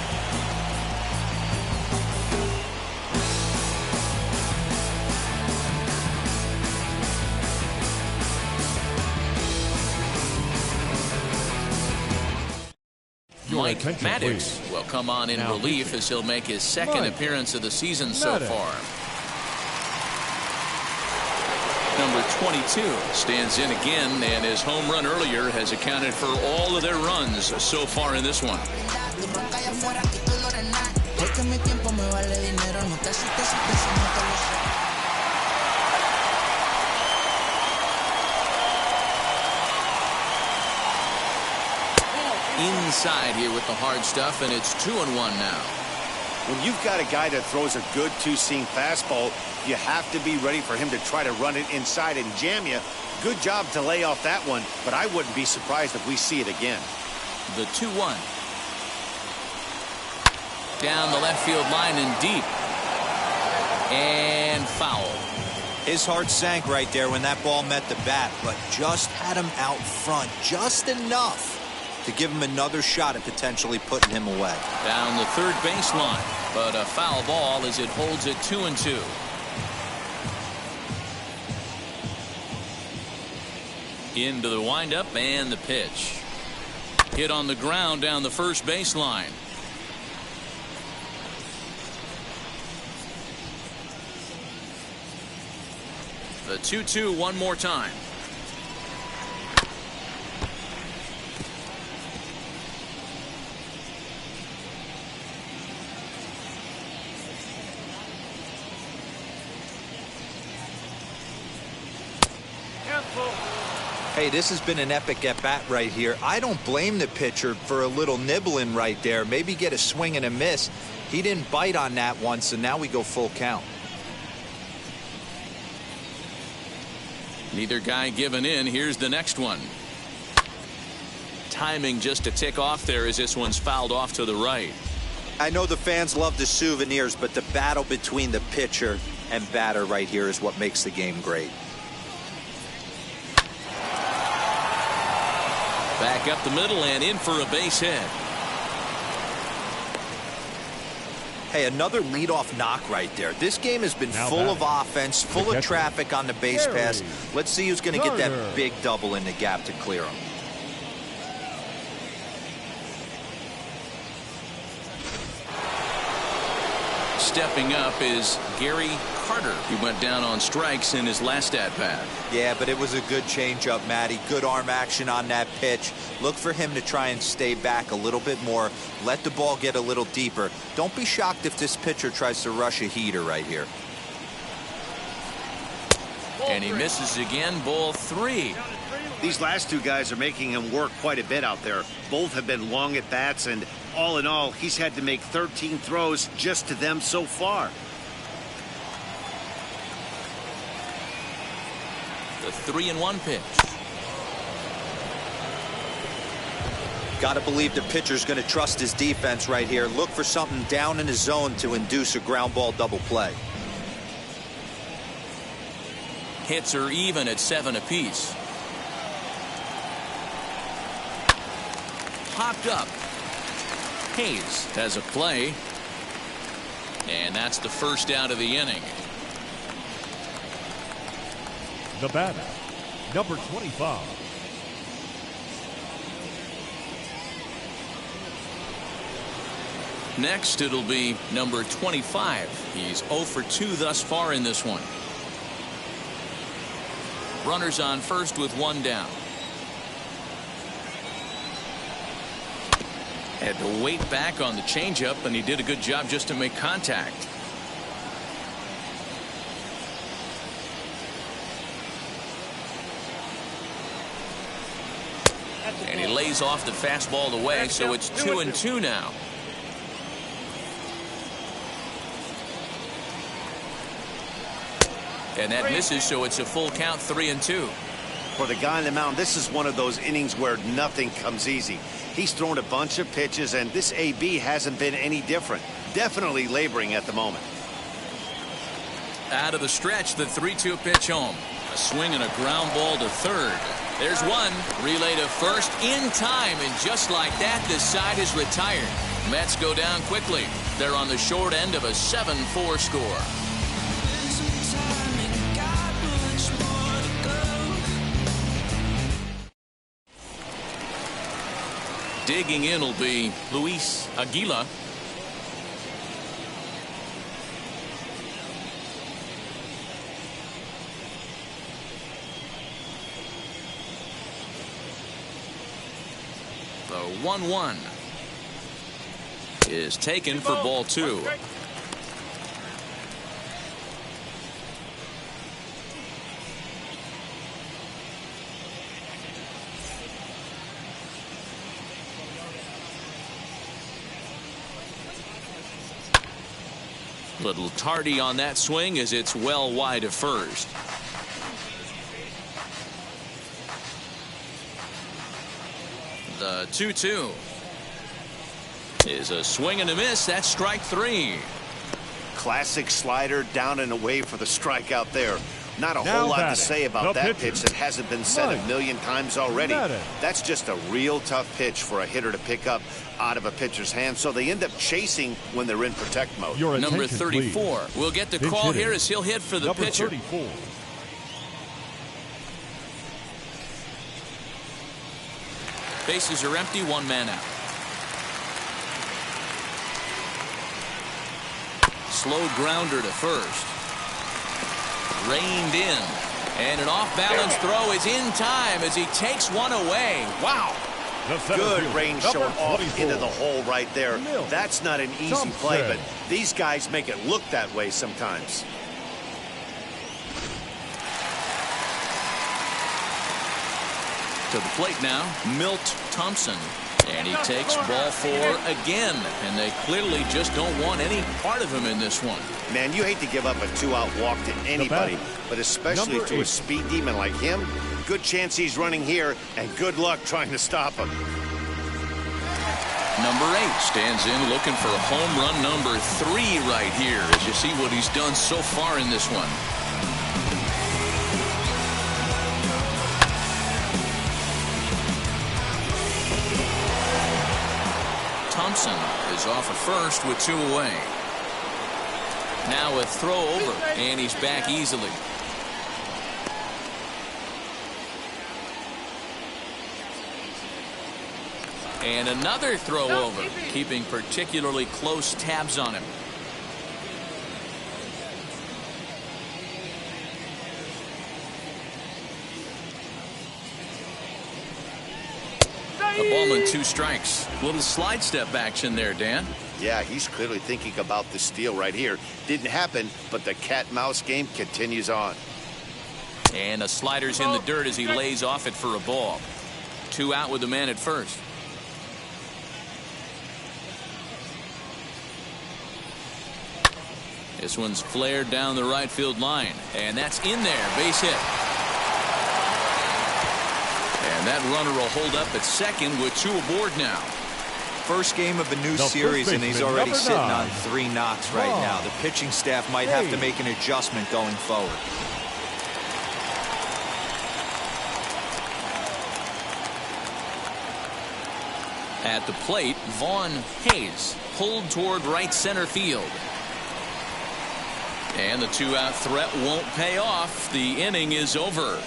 Mike Maddox will come on in relief as he'll make his second appearance of the season so far. Number 22 stands in again, and his home run earlier has accounted for all of their runs so far in this one. Inside here with the hard stuff, and it's 2-1 now. When you've got a guy that throws a good two-seam fastball, you have to be ready for him to try to run it inside and jam you. Good job to lay off that one, but I wouldn't be surprised if we see it again. The 2-1. Down the left field line and deep. And foul. His heart sank right there when that ball met the bat, but just had him out front just enough to give him another shot at potentially putting him away. Down the third baseline, but a foul ball as it holds it 2-2. Into the windup and the pitch. Hit on the ground down the first baseline. The 2-2 one more time. Hey, this has been an epic at-bat right here. I don't blame the pitcher for a little nibbling right there. Maybe get a swing and a miss. He didn't bite on that one, so now we go full count. Neither guy giving in. Here's the next one. Timing just a tick off there as this one's fouled off to the right. I know the fans love the souvenirs, but the battle between the pitcher and batter right here is what makes the game great. Back up the middle and in for a base hit. Hey, another leadoff knock right there. This game has been Now full batting. of offense, full of traffic on the base Gary pass. Let's see who's going to get Garner. that big double in the gap to clear him. Stepping up is Gary Carter. He went down on strikes in his last at-bat. Yeah, but it was a good changeup, Matty. Good arm action on that pitch. Look for him to try and stay back a little bit more. Let the ball get a little deeper. Don't be shocked if this pitcher tries to rush a heater right here. And he misses again. Ball 3. These last two guys are making him work quite a bit out there. Both have been long at bats, and all in all, he's had to make 13 throws just to them so far. The 3-1 pitch. Got to believe the pitcher's going to trust his defense right here. Look for something down in his zone to induce a ground ball double play. Hits are even at 7 apiece. Popped up. Hayes has a play. And that's the first out of the inning. The batter, number 25. Next, it'll be number 25. He's 0 for 2 thus far in this one. Runners on first with 1 down. Had to wait back on the changeup, and he did a good job just to make contact. And he lays off the fastball away, so it's 2-2 now. And that misses, so it's a full count, 3-2. For the guy on the mound, this is one of those innings where nothing comes easy. He's thrown a bunch of pitches, and this AB hasn't been any different. Definitely laboring at the moment. Out of the stretch, the 3-2 pitch home. A swing and a ground ball to third. There's one. Relay to first in time, and just like that, this side is retired. Mets go down quickly. They're on the short end of a 7-4 score. Digging in will be Luis Aguila. The 1-1 is taken for ball 2. Little tardy on that swing as it's well wide of first. The 2-2 is a swing and a miss. That's strike 3. Classic slider down and away for the strikeout there. Not a Now whole lot to batting, say about the that pitcher. pitch that hasn't been said a Mike million times already. Madden. That's just a real tough pitch for a hitter to pick up out of a pitcher's hand, so they end up chasing when they're in protect mode. Your Number attention, 34 please. will get the Pinch call hitter. here as he'll hit for the Number pitcher. 34. Bases are empty, 1 man out. Slow grounder to first. Reined in. And an off-balance throw is in time as he takes one away. Wow. The center Good fielder, range number showing off 24. into the hole right there. Milt That's not an easy play, Thompson. but these guys make it look that way sometimes. To the plate now, Milt Thompson. And he takes ball 4 again. And they clearly just don't want any part of him in this one. Man, you hate to give up a 2-out walk to anybody, batter, but especially number to a 8. speed demon like him. Good chance he's running here, and good luck trying to stop him. Number 8 stands in looking for home run number 3 right here as you see what he's done so far in this one. Thompson is off at first with 2 away. Now a throw over, and he's back easily. And another throw over, keeping particularly close tabs on him. A ball and 2 strikes. Little slide step action there, Dan. Yeah, he's clearly thinking about the steal right here. Didn't happen, but the cat-mouse game continues on. And a slider's in the dirt as he lays off it for a ball. 2 out with the man at first. This one's flared down the right field line, and that's in there. Base hit. And And that runner will hold up at second with 2 aboard now. First game of a new series, and he's already sitting on 3 knocks right now. The pitching staff might have to make an adjustment going forward. At the plate, Vaughn Hayes pulled toward right center field. And the 2-out threat won't pay off. The inning is over.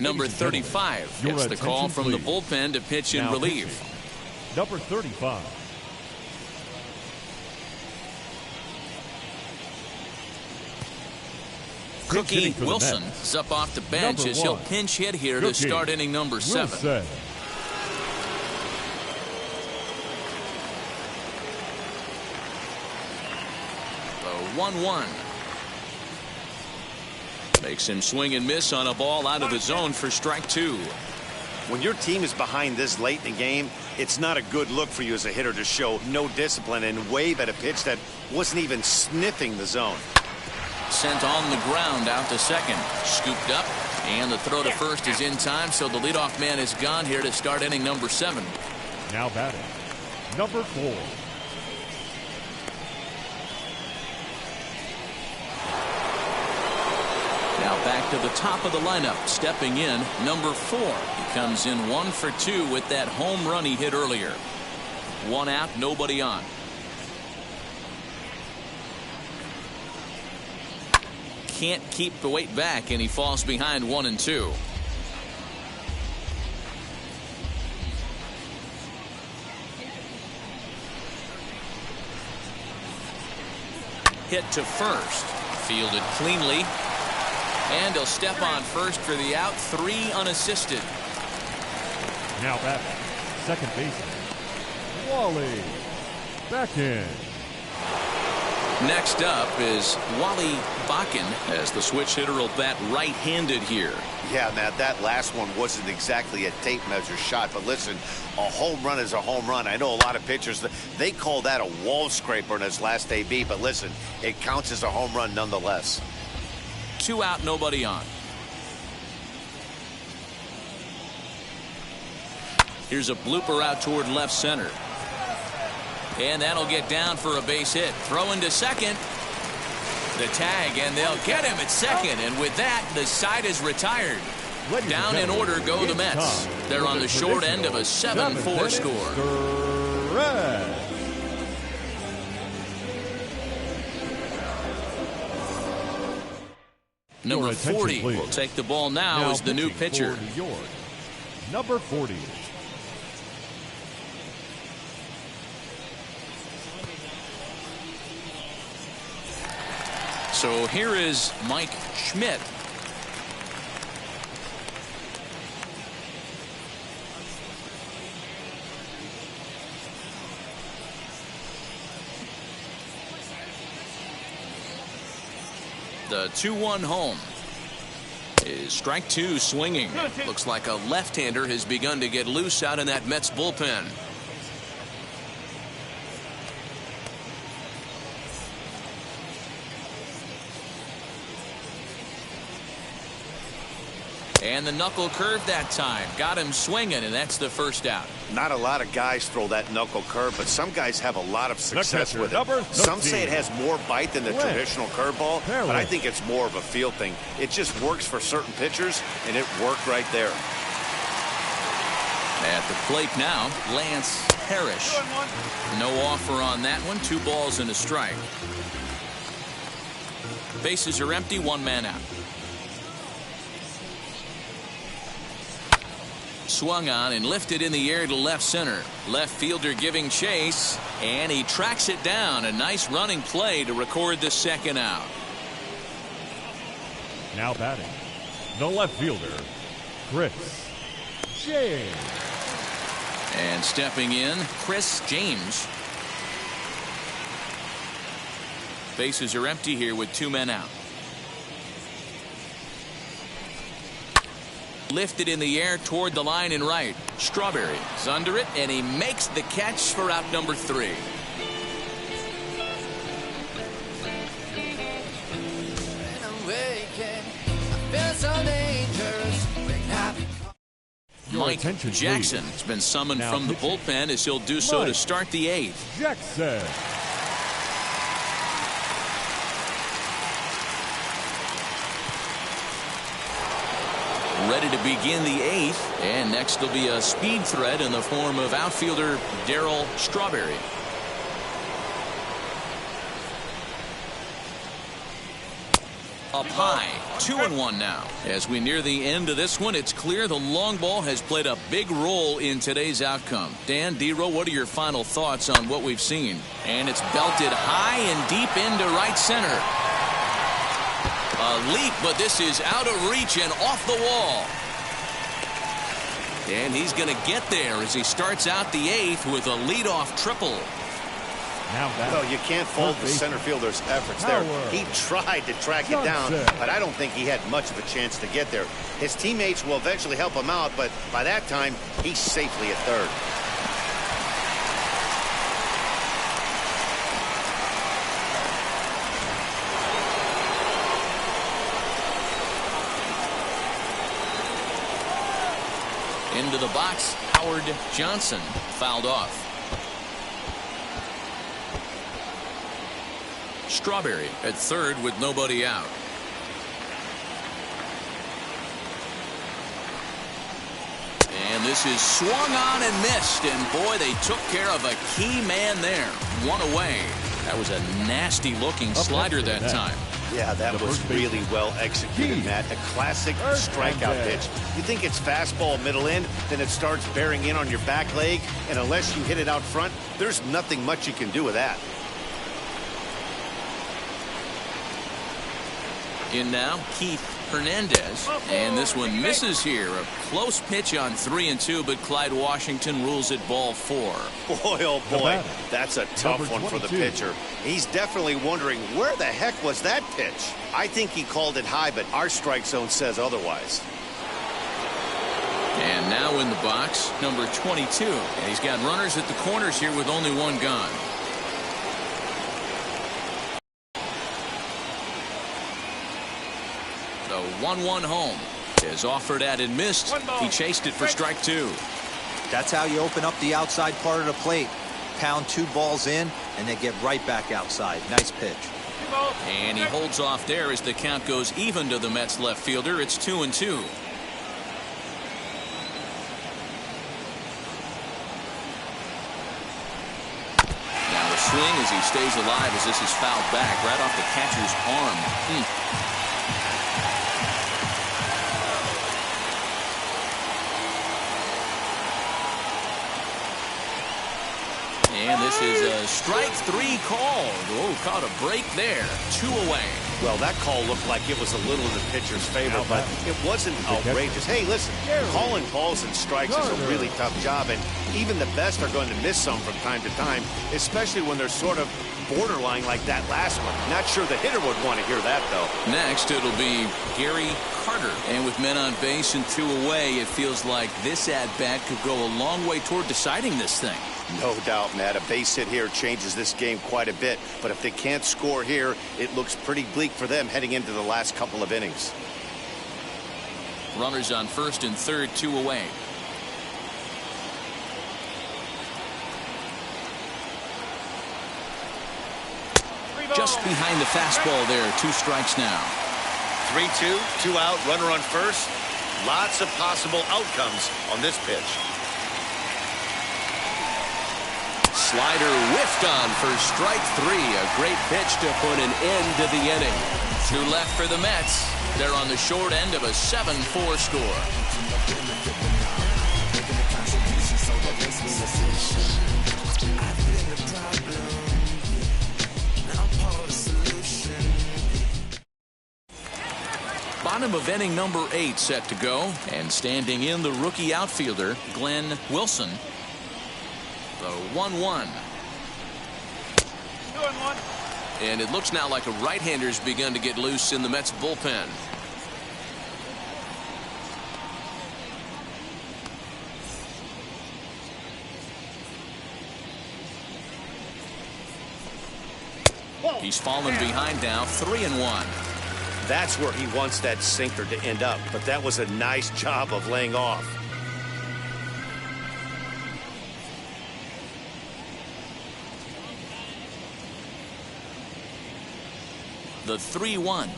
Number 35 gets the call from the bullpen to pitch in relief. Number 35. Cookie Wilson is up off the bench as he'll pinch hit here to start inning number 7. 1-1. Makes him swing and miss on a ball out of the zone for strike 2. When your team is behind this late in the game, it's not a good look for you as a hitter to show no discipline and wave at a pitch that wasn't even sniffing the zone. Sent on the ground out to second. Scooped up, and the throw to first is in time, so the leadoff man is gone here to start inning number 7. Now batting, number 4. Now back to the top of the lineup. Stepping in, number 4. He comes in 1 for 2 with that home run he hit earlier. 1 out, nobody on. Can't keep the weight back, and he falls behind 1 and 2. Hit to first. Fielded cleanly. And he'll step on first for the out. 3 unassisted. Now batting, second baseman, Wally Bakken. Next up is Wally Bakken, as the switch hitter will bat right-handed here. Yeah, Matt, that last one wasn't exactly a tape measure shot, but listen, a home run is a home run. I know a lot of pitchers, they call that a wall scraper in his last AB, but listen, it counts as a home run nonetheless. 2 out, nobody on. Here's a blooper out toward left center. And that'll get down for a base hit. Throwing to second. The tag, and they'll get him at second. And with that, the side is retired. Down in order go the Mets. They're on the short end of a 7-4 score. Number 40 will take the ball now as the new pitcher. Number 40. So here is Mike Schmidt. The 2-1 home is strike 2 swinging. Looks like a left-hander has begun to get loose out in that Mets bullpen. And the knuckle curve that time. Got him swinging, and that's the first out. Not a lot of guys throw that knuckle curve, but some guys have a lot of success with it. Some say it has more bite than the traditional curveball, but I think it's more of a feel thing. It just works for certain pitchers, and it worked right there. At the plate now, Lance Parrish. No offer on that one. 2 balls and a strike. Bases are empty, 1 man out. Swung on and lifted in the air to left center. Left fielder giving chase, and he tracks it down. A nice running play to record the second out. Now batting, the left fielder, Chris James. And stepping in, Chris James. Bases are empty here with 2 men out. Lifted in the air toward the line and right. Strawberry is under it, and he makes the catch for out number 3. Mike attention, Jackson please. has been summoned Now from the pitching. bullpen as he'll do so to Mike start the 8th. Jackson. Ready to begin the 8th, and next will be a speed threat in the form of outfielder Darryl Strawberry. Up high, 2-1 now. As we near the end of this one, it's clear the long ball has played a big role in today's outcome. Dan, D-Row, what are your final thoughts on what we've seen? And it's belted high and deep into right center. A leap, but this is out of reach and off the wall. And he's going to get there as he starts out the 8th with a leadoff triple. Now back. Well, you can't fault the Third center fielder's efforts Howard. there. He tried to track it down, Johnson. but I don't think he had much of a chance to get there. His teammates will eventually help him out, but by that time, he's safely at third. Into the box, Howard Johnson fouled off. Strawberry at third with nobody out. And this is swung on and missed, and boy, they took care of a key man there. One away. That was a nasty looking slider that time. Yeah, that was really well executed, Matt. A classic strikeout pitch. You think it's fastball middle in, then it starts bearing in on your back leg, and unless you hit it out front, there's nothing much you can do with that. In now, Keith Hernandez, and this one misses here. A close pitch on 3-2, but Clyde Washington rules it ball 4. Boy, oh boy, that's a tough Number one for the 22. pitcher. He's definitely wondering, where the heck was that pitch? I think he called it high, but our strike zone says otherwise. And now in the box, number 22. And he's got runners at the corners here with only one gone. The 1-1 home is offered at and missed. He chased it for strike 2. That's how you open up the outside part of the plate. Pound 2 balls in, and then get right back outside. Nice pitch. And he holds off there as the count goes even to the Mets left fielder. It's 2-2. Now the swing as he stays alive as this is fouled back right off the catcher's arm. And this is a strike 3 call. Oh, caught a break there. 2 away. Well, that call looked like it was a little in the pitcher's favor, but it wasn't outrageous. Hey, listen, calling balls and strikes is a really tough job, and even the best are going to miss some from time to time, especially when they're sort of borderline like that last one. Not sure the hitter would want to hear that, though. Next, it'll be Gary Carter. And with men on base and 2 away, it feels like this at-bat could go a long way toward deciding this thing. No doubt, Matt. A base hit here changes this game quite a bit. But if they can't score here, it looks pretty bleak for them heading into the last couple of innings. Runners on first and third, 2 away. Just behind the fastball there. 2 strikes now. 3-2, 2 out, runner on first. Lots of possible outcomes on this pitch. Slider whiffed on for strike 3. A great pitch to put an end to the inning. 2 left for the Mets. They're on the short end of a 7-4 score. Bottom of inning number 8 set to go. And standing in the rookie outfielder, Glenn Wilson. The 1-1. 2-1. And it looks now like a right-hander's begun to get loose in the Mets bullpen. He's fallen behind now, 3-1. That's where he wants that sinker to end up, but that was a nice job of laying off. The 3-1.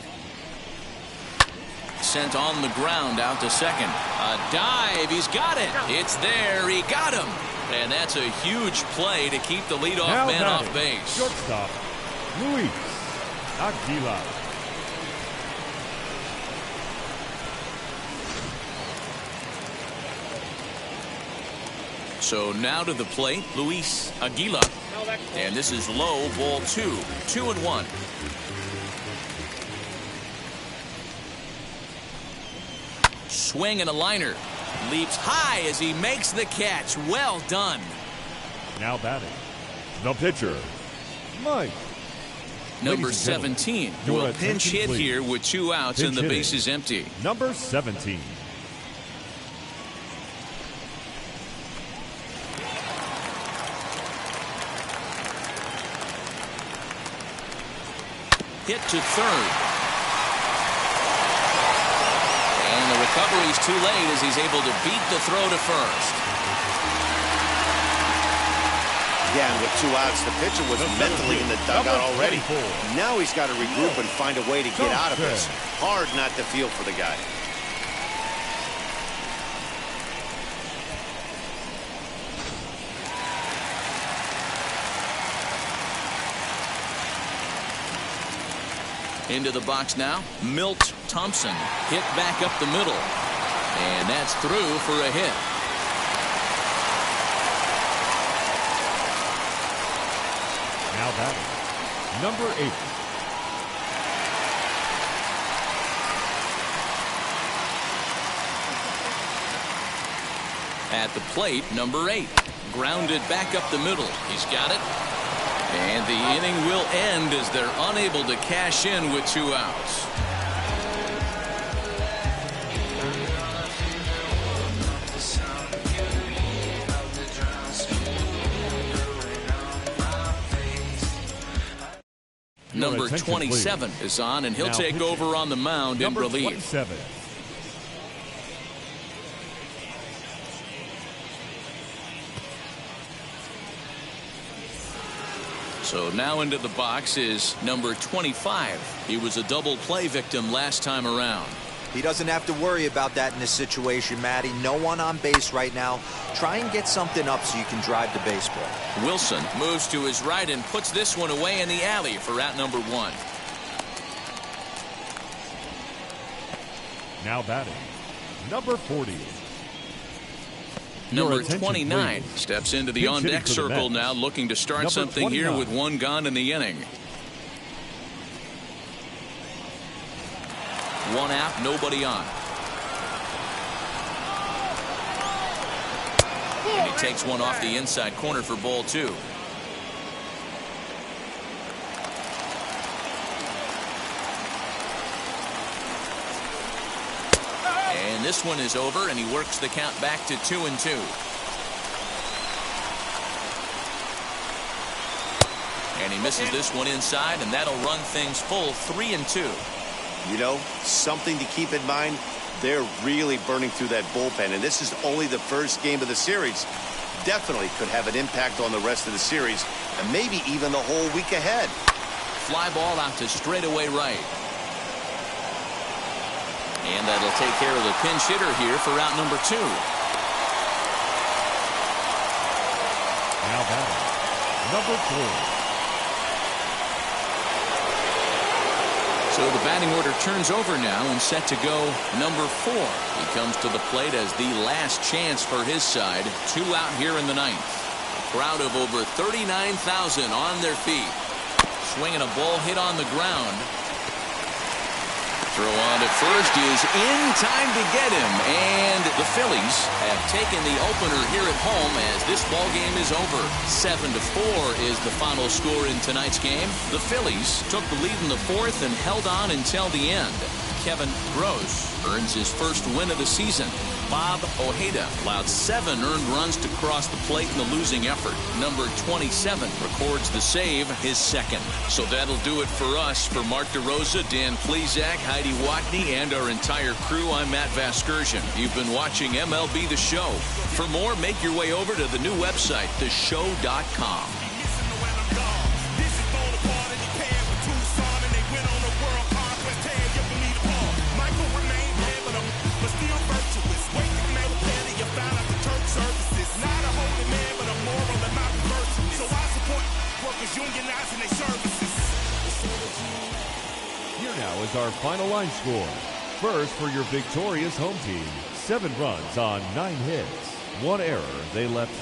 Sent on the ground out to second. A dive. He's got it. It's there. He got him. And that's a huge play to keep the leadoff man off base. Shortstop, Luis Aguilar. So now to the plate, Luis Aguilar. And this is low, ball 2. 2-1. Swing and a liner. Leaps high as he makes the catch. Well done. Now batting, the pitcher, Mike. Number 17 will pinch hit here with 2 outs and the base is empty. Number 17. Hit to third. And the recovery's too late as he's able to beat the throw to first. Yeah, and with 2 outs, the pitcher was mentally in the dugout already. Now he's got to regroup and find a way to get out of this. Hard not to feel for the guy. Into the box now, Milt Thompson. Hit back up the middle. And that's through for a hit. Now batting, number 8. At the plate, number 8. Grounded back up the middle. He's got it. And the inning will end as they're unable to cash in with 2 outs. Number 27 is on, and he'll take over on the mound in relief. Number 27. So now into the box is number 25. He was a double play victim last time around. He doesn't have to worry about that in this situation, Matty. No one on base right now. Try and get something up so you can drive the baseball. Wilson moves to his right and puts this one away in the alley for out number 1. Now batting, number 40. Number 29 steps into the on-deck circle now, looking to start something here with 1 gone in the inning. 1 out, nobody on. And he takes one off the inside corner for ball 2. And this one is over, and he works the count back to 2-2. And he misses this one inside, and that'll run things full 3-2. You know, something to keep in mind, they're really burning through that bullpen, and this is only the first game of the series. Definitely could have an impact on the rest of the series, and maybe even the whole week ahead. Fly ball out to straightaway right. And that'll take care of the pinch hitter here for out number 2. Now batting, number 4. So the batting order turns over now and set to go number 4. He comes to the plate as the last chance for his side. 2 out here in the 9th. A crowd of over 39,000 on their feet. Swinging a ball hit on the ground. Throw on to first is in time to get him, and the Phillies have taken the opener here at home as this ball game is over. 7-4 is the final score in tonight's game. The Phillies took the lead in the 4th and held on until the end. Kevin Gross earns his first win of the season. Bob Ojeda allowed 7 earned runs to cross the plate in the losing effort. Number 27 records the save, his second. So that'll do it for us. For Mark DeRosa, Dan Plesac, Heidi Watney, and our entire crew, I'm Matt Vasgersian. You've been watching MLB The Show. For more, make your way over to the new website, theshow.com. now is our final line score. First, for your victorious home team, 7 runs on 9 hits. 1 error. They left